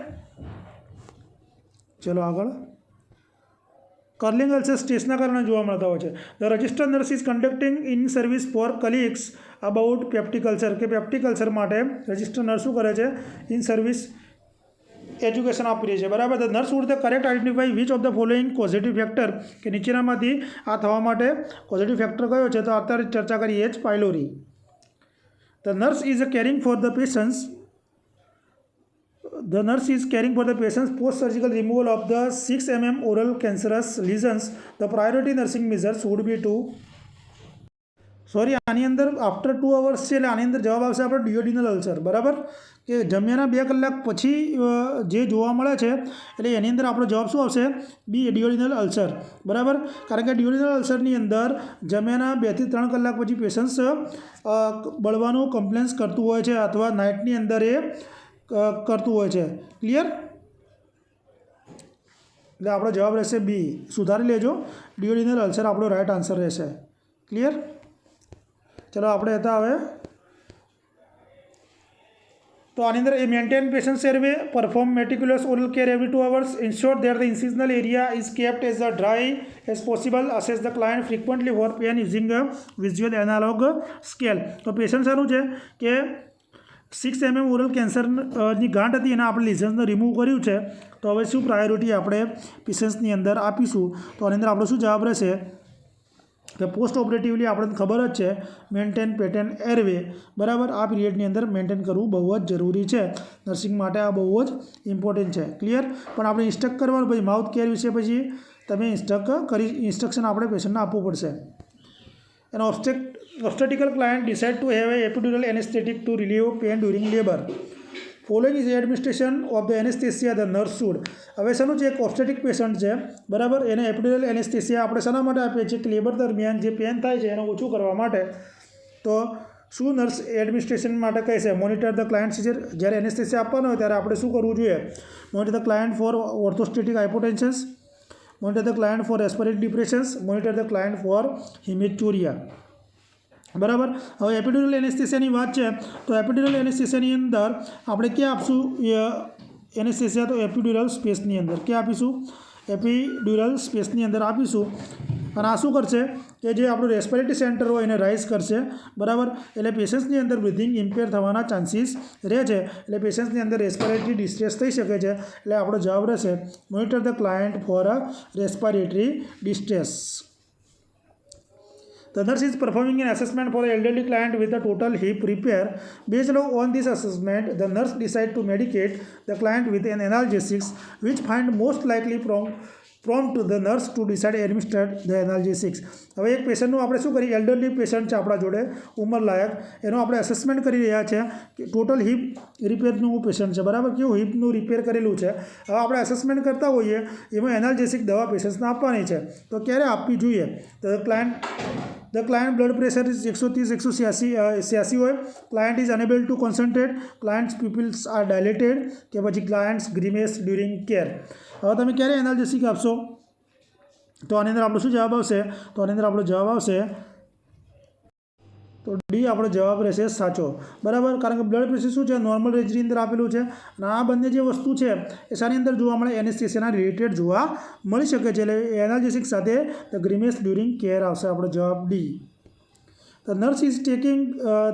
A: ચલો આગળ. કર્લિંગ અલ્સર સ્ટ્રેસના કારણે જોવા મળતા હોય છે. The registered nurse is conducting in service for colleagues about peptic ulcer. કે પેપ્ટિક અલ્સર માટે રજિસ્ટર્ડ નર્સ શું કરે છે? ઇન સર્વિસ એજ્યુકેશન આપી રહી છે, બરાબર. The nurse wood the correct identify which of the following positive factor. કે નીચેનામાંથી આ થવા માટે પોઝિટિવ ફેક્ટર કયો છે? તો અત્યારે ચર્ચા કરી H pylori. The nurse is caring for the patients. The nurse is caring for the patient's post-surgical removal of the 6 mm oral cancerous lesions. The priority nursing measures would be to આની અંદર after 2 hours છે એટલે આની અંદર જવાબ આવશે આપણે ડિયોડિનલ ulcer, બરાબર. કે જમ્યાના 2 કલાક પછી જે જોવા મળે છે એટલે એની અંદર આપણો જવાબ શું આવશે? બી, ડિયોડિનલ અલ્સર, બરાબર. કારણ કે ડિયોડિનલ અલ્સરની અંદર જમ્યાના 2 થી 3 કલાક પછી પેશન્ટ્સ બળવાનું કમ્પ્લેન્સ કરતું હોય છે અથવા નાઇટની અંદર એ કરતું હોય છે. ક્લિયર? એટલે આપણો જવાબ રહેશે બી. સુધારી લેજો, ડિયોડિનલ અલ્સર આપણો રાઇટ આન્સર રહેશે. ક્લિયર? ચલો આપણે હતા હવે. તો આની અંદર A maintain patient survey, perform meticulous oral care every 2 hours, ensure that the incisional area is kept as dry as possible, assess the client frequently for pain using a visual analogue scale. તો patient શાનું છે કે 6 mm oral કેન્સરની ગાંઠ હતી એના આપણે લીઝન્સને remove કર્યું છે. તો હવે શું પ્રાયોરિટી આપણે પેશન્ટ્સની અંદર આપીશું? તો આની અંદર આપણો શું જવાબ રહેશે કે પોસ્ટ ઓપરેટિવલી આપણને ખબર જ છે મેન્ટેન પેટેન્ટ એરવે, બરાબર. આ પીરિયડની અંદર મેન્ટેન કરવું બહુ જ જરૂરી છે. નર્સિંગ માટે આ બહુ જ ઇમ્પોર્ટન્ટ છે. ક્લિયર? પણ આપણે ઇન્સ્ટ્રક્ટ કરવાનું પછી માઉથ કેર વિશે પછી તમે ઇન્સ્ટ્રક્શન આપણે પેશન્ટને આપવું પડશે. An obstetrical client decide to have a epidural anesthetic to relieve pain during labor. Following is administration of the anesthesia the nurse should. હવે શાનું છે? એક ઓબ્સ્ટેટિક પેશન્ટ છે, બરાબર. એને એપિડ્યુરલ એનેસ્થેસિયા આપણે શાના માટે આપીએ છીએ? કે લેબર દરમિયાન જે પેન થાય છે એને ઓછું કરવા માટે. તો શું નર્સ એડમિનિસ્ટ્રેશન માટે કહે છે? Monitor the client seizure. જ્યારે એનેસ્થેસિયા આપવાનો હોય ત્યારે આપણે શું કરવું જોઈએ? Monitor the client for orthostatic hypotensions, monitor the client for respiratory depressions, monitor the client for haematuria, બરાબર. હવે એપિડ્યુરલ એનેસ્થેસિયાની વાત છે તો એપિડ્યુરલ એનેસ્થેસિયાની અંદર આપણે ક્યાં આપશું? એનેસ્થેસિયા તો એપિડ્યુરલ સ્પેસની અંદર ક્યાં આપીશું? એપિડ્યુરલ સ્પેસની અંદર આપીશું. અને આ શું કરશે કે જે આપણું રેસ્પિરેટરી સેન્ટર હોય એને રાઇઝ કરશે, બરાબર. એટલે પેશન્ટ્સની અંદર બ્રિધિંગ ઇમ્પેર થવાના ચાન્સીસ રહે છે. એટલે પેશન્ટ્સની અંદર રેસ્પિરેટરી ડિસ્ટ્રેસ થઈ શકે છે. એટલે આપણો જવાબ રહેશે monitor the client for a respiratory distress. The nurse is performing an assessment for an elderly client with a total hip repair. Based on this assessment, the nurse decides to medicate the client with an analgesics, which find most likely prompt the nurse to decide administer the analgesics. હવે એક પેશન્ટનું આપણે શું કરીએ, elderly patient છે આપણા જોડે ઉંમરલાયક, એનો આપણે અસેસમેન્ટ કરી રહ્યા છે કે ટોટલ હિપ રિપેરનું પેશન્ટ છે, બરાબર. કેવું હિપનું રિપેર કરેલું છે. હવે આપણે અસેસમેન્ટ કરતા હોઈએ એમાં એનાલ્જેસિક દવા પેશન્ટને આપવાની છે, તો ક્યારે આપવી જોઈએ? તો The client blood pressure is 130-186 હોય, client is unable to concentrate, client's pupils are dilated, કે પછી client's grimace during care. હવે તમે ક્યારે એનાલ્જેસિક આપશો? તો આની અંદર આપણો શું જવાબ આવશે? તો આની અંદર આપણો જવાબ આવશે તો ડી આપણો જવાબ રહેશે સાચો, બરાબર. કારણ કે બ્લડ પ્રેશર શું છે, નોર્મલ રેન્જની અંદર આપેલું છે. અને આ બંને જે વસ્તુ છે એ શાની અંદર જોવા મળે? એનેસ્થેસિયાના રિલેટેડ જોવા મળી શકે છે. એટલે એનાલ્જેસિક સાથે ધ ગ્રીમેસ ડ્યુરિંગ કેર આવશે આપણો જવાબ D. The nurse is taking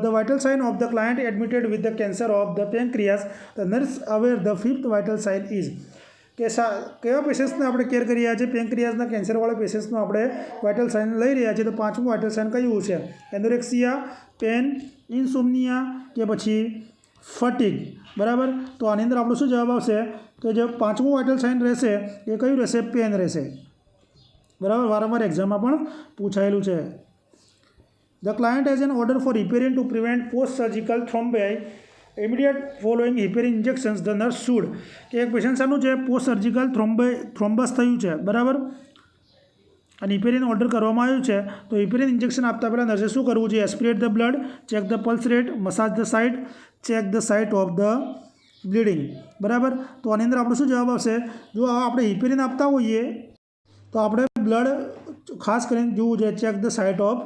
A: the vital sign of the client admitted with the cancer of the pancreas. The nurse aware the fifth vital sign is કે કેવા પેશન્ટ્સને આપણે કેર કરી રહ્યા છીએ? પેન્ક્રિયાસના કેન્સરવાળા પેશન્ટ્સનો આપણે વાઇટલ સાઇન લઈ રહ્યા છીએ. તો પાંચમું વાઇટલ સાઇન કયું છે? એનોરેક્સિયા, પેન, ઇન્સોમ્નિયા કે પછી ફટીગ, બરાબર. તો આની અંદર આપણો શું જવાબ આવશે? કે જે પાંચમું વાઇટલ સાઇન રહેશે એ કયું રહેશે? પેન રહેશે, બરાબર. વારંવાર એક્ઝામમાં પણ પૂછાયેલું છે. The client has an order for heparin to prevent post-surgical thrombi. Immediate following heparin injections, the nurse should કે એક પેશન્ટ શાનું છે? પોસ્ટ સર્જિકલ થ્રોમ્બસ થયું છે, બરાબર. અને હિપેરિન ઓર્ડર કરવામાં આવ્યું છે. તો હિપેરિન ઇન્જેક્શન આપતા પહેલાં નર્સે શું કરવું જોઈએ? Aspirate the blood, check the pulse rate, massage the site, check the site of the bleeding, બરાબર. તો આની અંદર આપણો શું જવાબ આવશે? જો આપણે હિપેરિન આપતા હોઈએ તો આપણે બ્લડ ખાસ કરીને જોવું જોઈએ, check the site of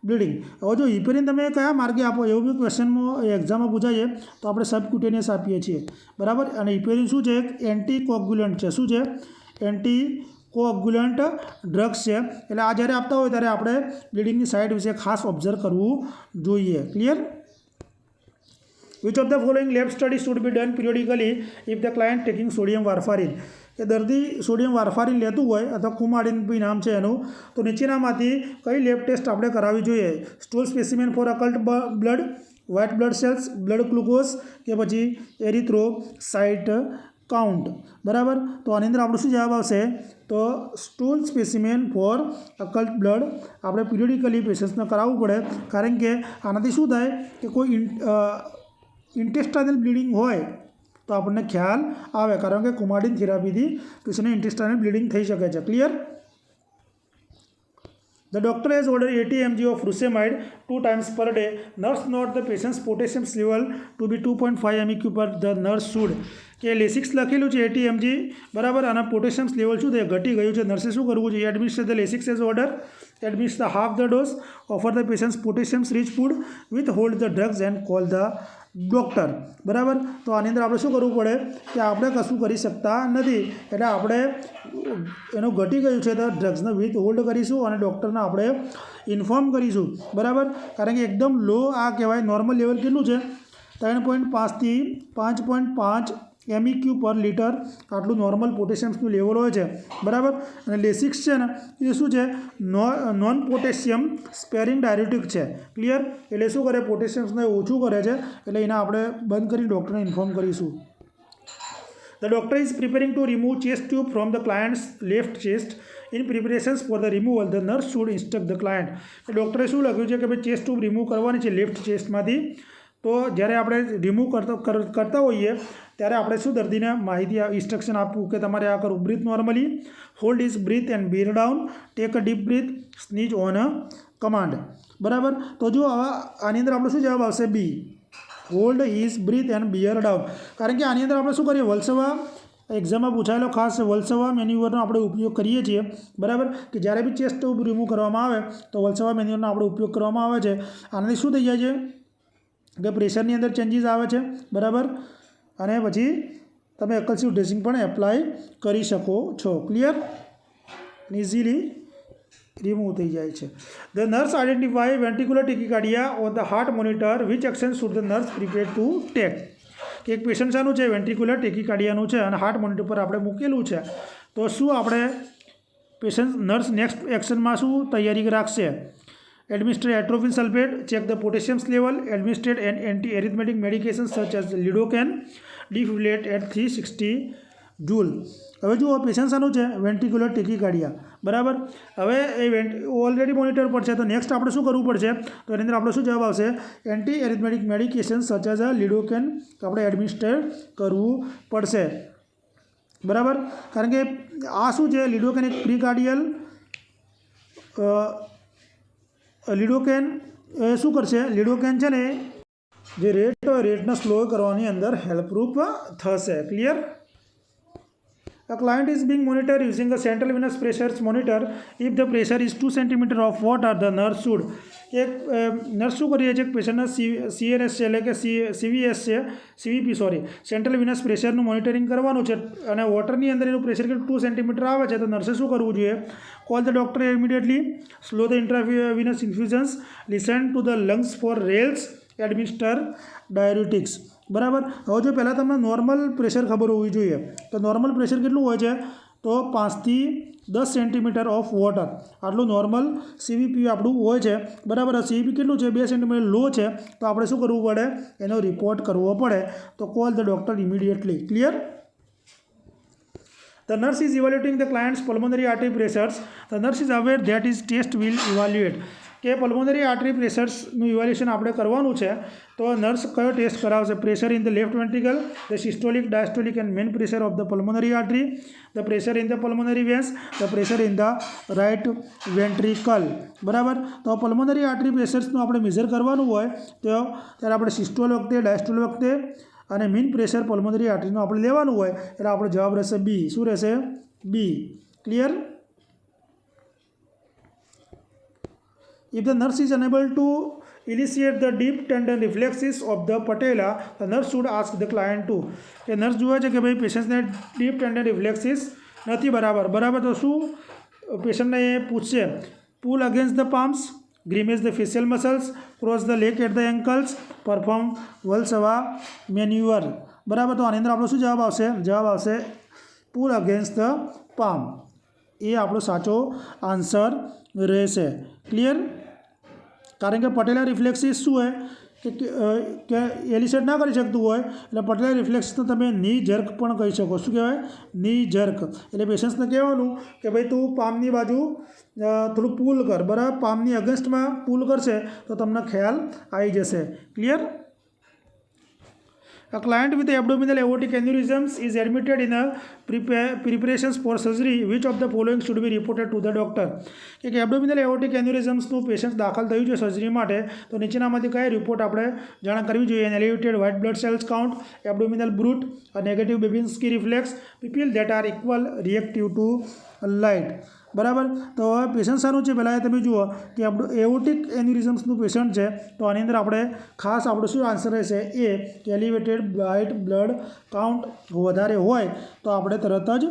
A: bleeding. હવે જો હિપેરિન તમે કયા માર્ગે આપો એવું બી ક્વેશ્ચનમાં એક્ઝામમાં પૂછાય છે, તો આપણે સબક્યુટેનિયસ આપીએ છીએ, બરાબર. અને હિપેરિન શું છે? એક એન્ટીકોગ્યુલન્ટ છે. શું છે? એન્ટીકોગ્યુલન્ટ ડ્રગ્સ છે. એટલે આ જ્યારે આપતા હોય ત્યારે આપણે બ્લીડિંગની સાઇડ વિશે ખાસ ઓબ્ઝર્વ કરવું જોઈએ. Clear? Which of the following lab studies should be done periodically if the client taking sodium warfarin? કે દર્દી સોડિયમ વારફારીન લેતું હોય અથવા કુમારીન બી નામ છે એનું, તો નીચેનામાંથી કઈ લેબ ટેસ્ટ આપણે કરાવવી જોઈએ? Stool specimen for occult blood, white blood cells, blood glucose કે પછી એરિથ્રોસાઇટ કાઉન્ટ, બરાબર. તો આની અંદર આપણું શું જવાબ આવશે? તો stool specimen for occult blood આપણે પીરિયોડિકલી પેશન્ટ્સને કરાવવું પડે. કારણ કે આનાથી શું થાય કે કોઈ ઇન્ટેસ્ટાઇનલ બ્લીડિંગ હોય તો આપણને ખ્યાલ આવે, કારણ કે કુમાડીન થેરાપીથી પેશન્ટને ઇન્ટેસ્ટાઇનલ બ્લીડિંગ થઈ શકે છે. Clear? The doctor has ordered 80 mg of furosemide 2 times per day. Nurse note the patient's potassium level to be 2.5 MEq per. The nurse should કે લેસિક્સ લખેલું છે 80 mg, બરાબર. અને પોટેશિયમ લેવલ શું છે? ઘટી ગયું છે. નર્સે શું કરવું જોઈએ? Administer the Lasix as order, administer half the dose, offer the patients potassium rich food, withhold the drugs and call the doctor, બરાબર. તો આની અંદર આપણે શું કરવું પડે કે આપણે કશું કરી શકતા નથી. એટલે આપણે એનું ઘટી ગયું છે તો ડ્રગ્સને વિથ હોલ્ડ કરીશું અને ડૉક્ટરને આપણે ઇન્ફોર્મ કરીશું, બરાબર. કારણ કે એકદમ લો આ કહેવાય. નોર્મલ લેવલ કેટલું છે? 3.5 થી 5.5 MEq પર લિટર આટલું નોર્મલ પોટેશિયમ્સનું લેવલ હોય છે, બરાબર. અને લેસિક્સ છે ને એ શું છે? નોન પોટેશિયમ સ્પેરિંગ ડાયરેટિક છે. ક્લિયર? એટલે શું કરે? પોટેશિયમ્સને ઓછું કરે છે. એટલે એને આપણે બંધ કરી ડૉક્ટરને ઇન્ફોર્મ કરીશું. The doctor is preparing to remove chest tube from the client's left chest. In preparations for the removal, the nurse should instruct the client. ડૉક્ટરે શું લખ્યું છે કે ભાઈ ચેસ્ટ ટ્યુબ રિમૂવ કરવાની છે લેફ્ટ ચેસ્ટમાંથી. તો જ્યારે આપણે રિમૂવ કરતા હોઈએ ત્યારે આપણે શું દર્દીને માહિતી ઇન્સ્ટ્રક્શન આપવું કે તમારે આ કરવું? Breathe normally, hold is breath and bear down, take a deep breath, sneeze on a command, બરાબર. તો જો આની અંદર આપણો શું જવાબ આવશે? B, hold is breath and bear down. કારણ કે આની અંદર આપણે શું કરીએ? વલ્સવા એક્ઝામમાં પૂછાયેલો ખાસ વલ્સવા મેન્યુઅરનો આપણે ઉપયોગ કરીએ છીએ, બરાબર. કે જ્યારે બી ચેસ્ટ ટ્યુબ રિમૂવ કરવામાં આવે તો વલ્સવા મેન્યુઅરનો આપણે ઉપયોગ કરવામાં આવે છે. આનાથી શું થઈ જાય છે કે પ્રેશરની અંદર ચેન્જીસ આવે છે, બરાબર. અને પછી તમે અકલ્સિવ ડ્રેસિંગ પણ એપ્લાય કરી શકો છો. ક્લિયર? ઇઝીલી રિમૂવ થઈ જાય છે. The nurse identify ventricular tachycardia on the heart monitor. Which action should the nurse prepare to take? કે એક પેશન્ટ શાનું છે? વેન્ટ્રિક્યુલર ટેકીકાર્ડિયાનું છે અને હાર્ટ મોનિટર પર આપણે મૂકેલું છે. તો શું આપણે નર્સ નેક્સ્ટ એક્શનમાં શું તૈયારી રાખશે? Administer atropine sulphate, check the potassium level, administrate an anti arrhythmic medication such as lidocaine, defibrillate at 360 joule. હવે જુઓ, પેશન્ટ શાનું છે? Ventricular tachycardia. બરાબર. હવે એ ઓલરેડી મોનિટર પર છે, તો નેક્સ્ટ આપણે શું કરવું પડશે? તો એની અંદર આપણો શું જવાબ આવશે? Anti arrhythmic medication such as lidocaine આપણે એડમિનિસ્ટર કરવું પડશે. બરાબર. કારણ કે આ શું છે? લિડોકેન એક પ્રીકાર્ડિયલ લિડોકેન શું કરશે? લિડોકેન છે ને જે રેટને સ્લો કરવાની અંદર હેલ્પરૂપ થશે. Clear? A client is being monitored using a central venous pressure monitor. If the pressure is 2 cm of water, the nurse should. એક નર્સ શું કરીએ છીએ? પેશન્ટના CNS છે એટલે કે CVS છે, CVP સોરી, સેન્ટ્રલ વિનસ પ્રેશરનું મોનિટરિંગ કરવાનું છે અને વોટરની અંદર એનું પ્રેશર 2 સેન્ટીમીટર આવે છે, તો નર્સે શું કરવું જોઈએ? Call the doctor immediately, slow the intravenous infusions, listen to the lungs for rales, administer diuretics. બરાબર. હવે જો પહેલાં તમને નોર્મલ પ્રેશર ખબર હોવી જોઈએ. તો નોર્મલ પ્રેશર કેટલું હોય છે? તો 5 થી 10 સેન્ટીમીટર ઓફ વોટર, આટલું નોર્મલ CVP આપણું હોય છે. બરાબર. CVP કેટલું છે? 2 સેન્ટીમીટર લો છે, તો આપણે શું કરવું પડે? એનો રિપોર્ટ કરવો પડે. તો call the doctor immediately. Clear? The nurse is evaluating the client's pulmonary artery pressures. The nurse is aware that his test will evaluate. કે પલ્મોનરી આર્ટરી પ્રેશર્સનું ઇવેલ્યુએશન આપણે કરવાનું છે, તો નર્સ કયો ટેસ્ટ કરાવશે? Pressure in the left ventricle, the systolic, diastolic and mean pressure of the pulmonary artery, the pressure in the pulmonary veins, the pressure in the right ventricle. બરાબર. તો pulmonary artery પ્રેશર્સનું આપણે measure કરવાનું હોય તો ત્યારે આપણે systole વખતે, diastole વખતે અને મીન પ્રેશર પલ્મોનરી આર્ટરીનું આપણે લેવાનું હોય, એટલે આપણો જવાબ રહેશે બી. શું રહેશે? બી. Clear? If the nurse is unable to initiate the deep tendon reflexes of the patella, the nurse should ask the client to. A nurse જુએ છે કે ભાઈ પેશન્ટને ડીપ ટેન્ડન રિફ્લેક્સિસ નથી બરાબર. તો શું પેશન્ટને એ પૂછશે? Pull against the palms, grimace the facial muscles, cross the leg at the ankles, perform Valsalva manoeuvre. બરાબર. તો આની અંદર આપણો શું જવાબ આવશે? જવાબ આવશે પુલ અગેન્સ્ટ ધ પામ. એ આપણો સાચો આન્સર રહેશે. ક્લિયર? કારણ કે પટેલા રિફ્લેક્સિસ શું હોય કે એલિસેટ ના કરી શકતું હોય, એટલે પટેલા રિફ્લેક્સિસને તમે ની જર્ક પણ કહી શકો. શું કહેવાય? ની જર્ક. એટલે પેશન્ટ્સને કહેવાનું કે ભાઈ તું પામની બાજુ થોડું પુલ કર. બરાબર. પામની અગેન્સ્ટમાં પુલ કરશે તો તમને ખ્યાલ આવી જશે. Clear? A client with abdominal aortic aneurysms is admitted in a preparations for surgery. Which of the following should be reported to the doctor? કે એબડોમિનલ એઓર્ટિક એન્યુરિઝમ્સનું પેશન્ટ દાખલ થયું છે સર્જરી માટે, તો નીચેનામાંથી કયા રિપોર્ટ આપણે જાણ કરવી જોઈએ? Elevated white blood cells count, abdominal bruit, negative Babinski reflex, pupil that are equal reactive to light. બરાબર. તો હવે પેશન્ટ સારું છે? પહેલાં તમે જુઓ કે એઓર્ટિક એન્યુરિઝમ્સનું પેશન્ટ છે, તો આની અંદર આપણે ખાસ આપણું શું આન્સર રહેશે? એ કે એલિવેટેડ વ્હાઇટ બ્લડ કાઉન્ટ વધારે હોય તો આપણે તરત જ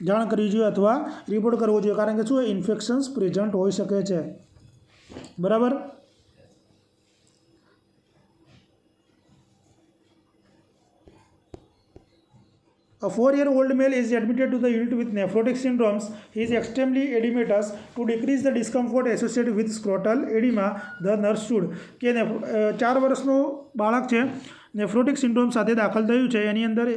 A: જાણ કરવી જોઈએ અથવા રિપોર્ટ કરવો જોઈએ. કારણ કે શું ઇન્ફેક્શન્સ પ્રેઝન્ટ હોઈ શકે છે. બરાબર. A 4-year-old male is admitted to the unit with nephrotic syndromes. He is extremely edematous. To decrease the discomfort associated with scrotal edema, the nurse should. કે 4 વર્ષનું બાળક છે, નેફ્રોટિક સિન્ડ્રોમ સાથે દાખલ થયું છે, એની અંદર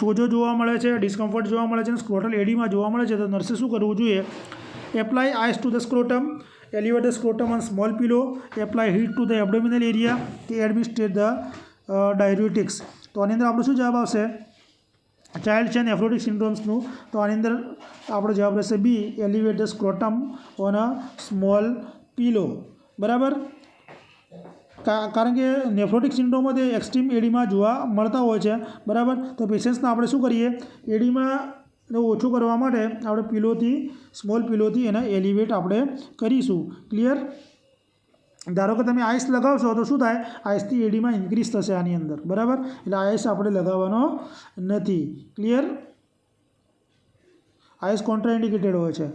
A: સોજો જોવા મળે છે, ડિસ્કમ્ફર્ટ જોવા મળે છે અને સ્ક્રોટલ એડીમાં જોવા મળે છે, તો નર્સે શું કરવું જોઈએ? Apply ice to the scrotum, elevate the scrotum on small pillow, apply heat to the abdominal area, administer the diuretics. તો આની અંદર આપણો શું જવાબ આવશે? ચાઇલ્ડ છે નેફ્રોટિક સિન્ડ્રોમ્સનું, તો આની અંદર આપણો જવાબ રહેશે B, elevate the scrotum on a small pillow. બરાબર. કારણ કે નેફ્રોટિક સિન્ડ્રોમમાં એક્સ્ટ્રીમ એડીમાં જોવા મળતા હોય છે. બરાબર. તો પેશન્ટ્સને આપણે શું કરીએ? એડીમાં ઓછું કરવા માટે આપણે પીલોથી, સ્મોલ પીલોથી એને એલિવેટ આપણે કરીશું. ક્લિયર? ધારો કે તમે આઈસ લગાવશો તો શું થાય, આઈસથી એડીમાં ઇન્ક્રીઝ થશે આની અંદર, બરાબર. એટલે આઈસ આપણે લગાવવાનો નથી. ક્લિયર. આઈસ કોન્ટ્રાઇન્ડિકેટેડ હોય છે.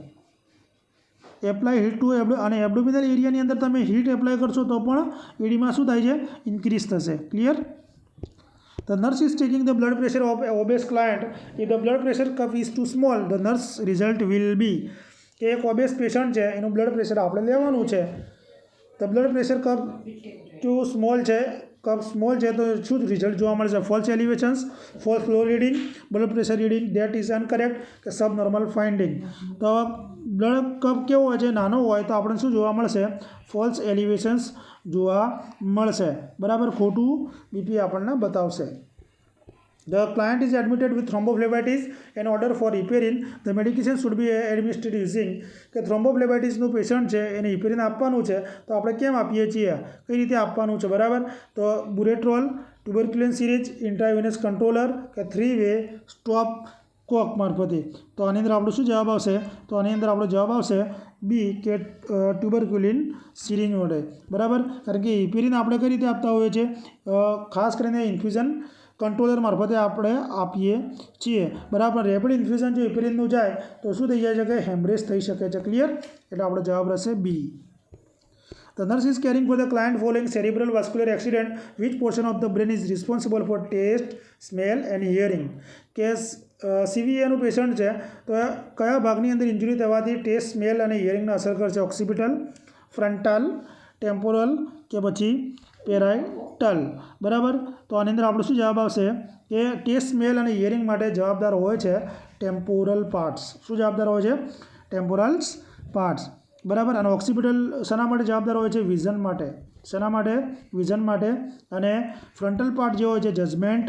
A: એપ્લાય હીટ ટુ અને એબડોમિનલ એરિયાની અંદર તમે હીટ એપ્લાય કરશો તો પણ એડીમાં શું થાય છે, ઇન્ક્રીઝ થશે. Clear. The nurse is taking the blood pressure of a obese client. If the blood pressure cuff is too small, the nurse result will be કે એક ઓબેસ પેશન્ટ છે એનું બ્લડ પ્રેશર આપણે લેવાનું છે. The blood pressure cup too small છે, cup small છે તો શું રિઝલ્ટ જોવા મળશે, false elevations, false flow reading, blood pressure reading that is incorrect કે સબ નોર્મલ ફાઇન્ડિંગ. તો બ્લડ કપ કેવો હોય છે, નાનો હોય તો આપણે શું જોવા મળશે, ફોલ્સ એલિવેશન્સ જોવા મળશે, બરાબર. ખોટું બીપી આપણને બતાવશે. The client is admitted with thrombophlebitis. In order for heparin, the medication should be administered using કે થ્રોમ્બોફ્લેબાઇટિસનું પેશન્ટ છે એને હિપેરિન આપવાનું છે તો આપણે કેમ આપીએ છીએ, કઈ રીતે આપવાનું છે, બરાબર. તો બુરેટ્રોલ, ટ્યુબરક્યુલિન સિરીજ, ઇન્ટ્રાવેનસ કંટ્રોલર કે 3-વે સ્ટોપ કોક મારફતે. તો આની અંદર આપણો શું જવાબ આવશે, તો આની અંદર આપણો જવાબ આવશે બી કે ટ્યુબરક્યુલિન સિરીજ વડે, બરાબર. કારણ કે હિપેરિન આપણે કઈ રીતે આપતા હોઈએ છીએ, ખાસ કરીને ઇન્ફ્યુઝન કંટ્રોલર મારફતે આપણે આપીએ છીએ, બરાબર. રેપિડ ઇન્ફ્યુઝન જો હિપેરિનનું જાય તો શું થઈ જાય છે કે હેમરેજ થઈ શકે છે. ક્લિયર. એટલે આપણો જવાબ રહેશે બી. The nurse is caring for the client following cerebral vascular accident. Which portion of the brain is responsible for taste, smell and hearing? કે સીવીએનું પેશન્ટ છે તો કયા ભાગની અંદર ઇન્જરી થવાથી ટેસ્ટ, સ્મેલ અને હિયરિંગને અસર કરશે, ઓક્સિપિટલ, ફ્રન્ટલ, ટેમ્પોરલ કે પછી પેરાઇટલ, બરાબર. તો આની અંદર આપણો શું જવાબ આવશે કે ટેસ્ટ, સ્મેલ અને હિયરિંગ માટે જવાબદાર હોય છે ટેમ્પોરલ પાર્ટ્સ. શું જવાબદાર હોય છે, ટેમ્પોરલ્સ પાર્ટ્સ, બરાબર. અને ઓક્સિપિટલ શેના માટે જવાબદાર હોય છે, વિઝન માટે. શેના માટે, વિઝન માટે. અને ફ્રન્ટલ પાર્ટ જે હોય છે જજમેન્ટ,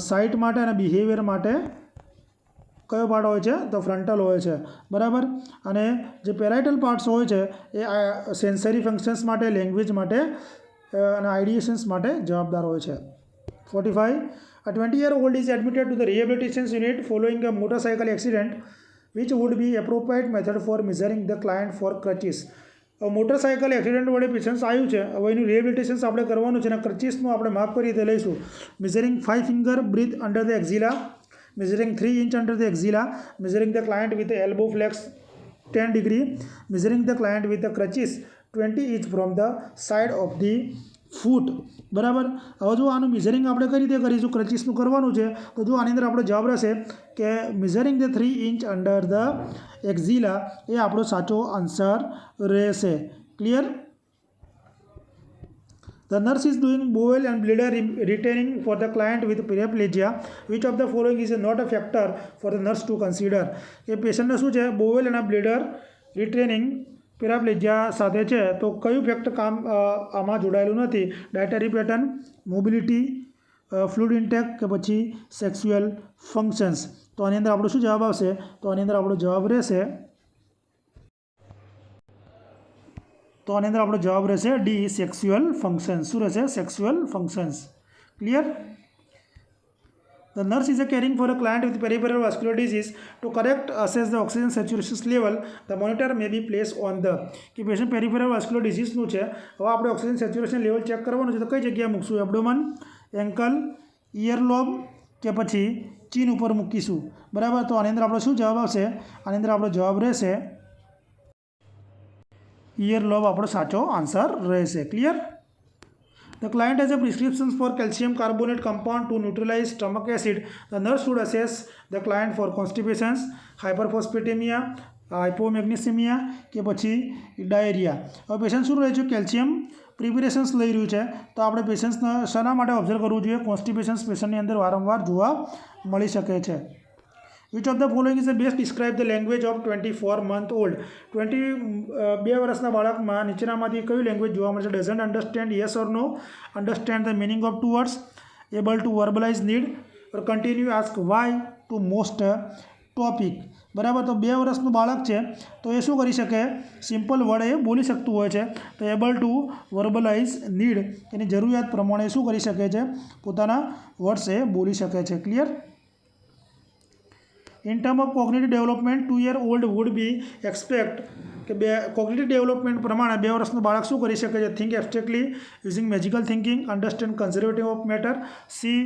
A: સાઇટ માટે અને બિહેવિયર માટે કયો પાર્ટ હોય છે, તો ફ્રન્ટલ હોય છે, બરાબર. અને જે પેરાઇટલ પાર્ટ્સ હોય છે એ સેન્સરી ફંક્શન્સ માટે, લેંગ્વેજ માટે અને આઈડિએશન્સ માટે જવાબદાર હોય છે. 45. A 20-year-old is admitted to the rehabilitation unit following a motorcycle accident. Which would be appropriate method for measuring the client for crutches? Motorcycle accident વડે પેશન્ટ આવ્યું છે, હવે એનું રિહેબિલિટેશન આપણે કરવાનું છે અને ક્રચીસનું આપણે માપ કઈ રીતે લઈશું. Measuring 5 finger breadth under the axilla, measuring 3 inch under the axilla, measuring the client with the elbow flex 10 degree, measuring the client with the crutches 20 inch from the side of the foot, બરાબર. હવે જો આનું measuring આપણે કઈ રીતે કરીશું, ક્રચીસનું કરવાનું છે તો જો આની અંદર આપણો જવાબ રહેશે કે measuring the 3 inch under the axilla, એ આપણો સાચો આન્સર રહેશે. Clear. The nurse is doing bowel and bladder retaining for the client with paraplegia. Which of the following is not a factor for the nurse to consider? એ પેશન્ટને શું છે, bowel અને bladder રિટ્રેનિંગ પેરાપ્લેજિયા સાથે છે તો કયું ફેક્ટર કામ આમાં જોડાયેલું નથી, dietary pattern, mobility, fluid intake કે પછી સેક્સ્યુઅલ ફંક્શન્સ. તો આની અંદર આપણો શું જવાબ આવશે, તો આની અંદર આપણો જવાબ રહેશે ડી, સેક્સ્યુઅલ ફંક્શન્સ. શું રહેશે, sexual functions. Clear. The nurse is caring for a client with peripheral vascular disease. To correct assess the oxygen saturation level, the monitor may be placed on the કે patient peripheral vascular ડિઝીઝનું છે, હવે આપણે oxygen saturation level check કરવાનું છે તો કઈ જગ્યાએ મૂકશું, એબડોમન, એન્કલ, ઇયરલોબ કે પછી ચીન ઉપર મૂકીશું, બરાબર. તો આની અંદર આપણો શું જવાબ આવશે, આની અંદર આપણો જવાબ રહેશે ઇયરલોબ, આપણો સાચો આન્સર રહેશે. Clear. The client has a prescription for calcium carbonate compound to neutralize stomach acid. The nurse should assess the client for constipation, hyperphosphatemia, hypomagnesemia કે પછી ડાયરિયા. હવે પેશન્ટ શું રહે છે, કેલ્શિયમ પ્રિપેરેશન્સ લઈ રહ્યું છે તો આપણે પેશન્ટ્સને શાના માટે ઓબ્ઝર્વ કરવું જોઈએ, કોન્સ્ટિપેશન્સ પેશન્ટની અંદર વારંવાર જોવા મળી શકે છે. Which of the following is the best describe the language of 24-month-old? 22 વર્ષના બાળકમાં નીચેનામાંથી કયું લેંગ્વેજ જોવા મળશે, doesn't understand, yes or no, understand the meaning of 2 words, able to verbalize need, or continue ask why to most topic, બરાબર. તો 2 વર્ષનું બાળક છે તો એ શું કરી શકે, સિમ્પલ વર્ડ એ બોલી શકતું હોય છે તો એબલ ટુ વર્બલાઇઝ નીડ, એની જરૂરિયાત પ્રમાણે શું કરી શકે છે, પોતાના વર્ડ્સ એ બોલી શકે છે. Clear. In terms of cognitive development, 2-year-old would be expect કે કોગ્નિટિવ ડેવલપમેન્ટ પ્રમાણે 2 વર્ષનું બાળક શું કરી શકે છે? Think abstractly using magical thinking, understand conservative of matter, see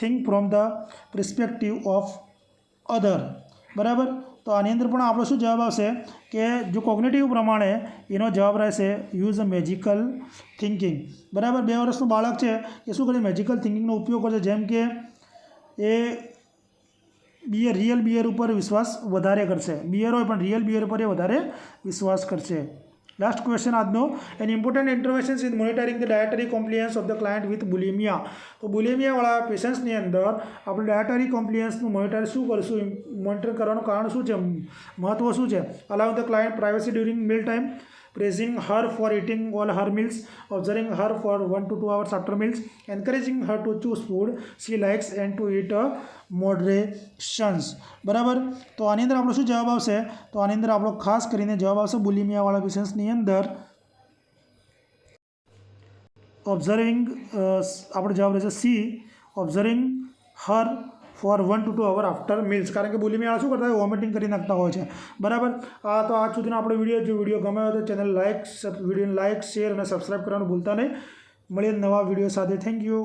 A: think from the perspective of other. બરાબર. તો આની અંદર પણ આપણો શું જવાબ આવશે કે જો કોગ્નિટિવ પ્રમાણે એનો જવાબ રહેશે યુઝ મેજિકલ થિંકિંગ. બરાબર. 2 વર્ષનું બાળક છે એ શું કરે? મેજિકલ થિંકિંગનો ઉપયોગ કરશે. જેમ કે એ રિયલ બિયર ઉપર વિશ્વાસ વધારે કરશે. બિયર હોય પણ રિયલ બિયર પર એ વધારે વિશ્વાસ કરશે. લાસ્ટ ક્વેશ્ચન આજનો, an important intervention in monitoring the dietary compliance of the client with bulimia. તો બુલિમિયાવાળા પેશન્ટ્સની અંદર આપણે ડાયટરી કોમ્પ્લિયન્સનું મોનિટર કરવાનું કારણ શું છે? મહત્ત્વ શું છે? Allow the client privacy during meal time, praising her for eating all her meals, observing her for 1 to 2 hours after meals, encouraging her to choose food she likes and to eat moderations. બરાબર. તો આની અંદર આપણો શું જવાબ આવશે? તો આની અંદર આપણો ખાસ કરીને જવાબ આવશે બુલિમિયાવાળા પેશન્ટ્સની અંદર ઓબ્ઝર્વિંગ, આપણો જવાબ રહેશે C, observing her for 1 to 2 hours after meals. કારણ કે બુલિમિયાવાળા શું કરતા હોય? વોમિટિંગ કરી નાખતા હોય છે. બરાબર. તો આજ સુધીનો આપણો વિડીયો, જો વિડીયો ગમ્યો હોય તો ચેનલ વિડીયોને લાઇક, શેર અને સબસ્ક્રાઈબ કરવાનું ભૂલતા નહીં. મળીએ નવા વિડીયો સાથે. Thank you.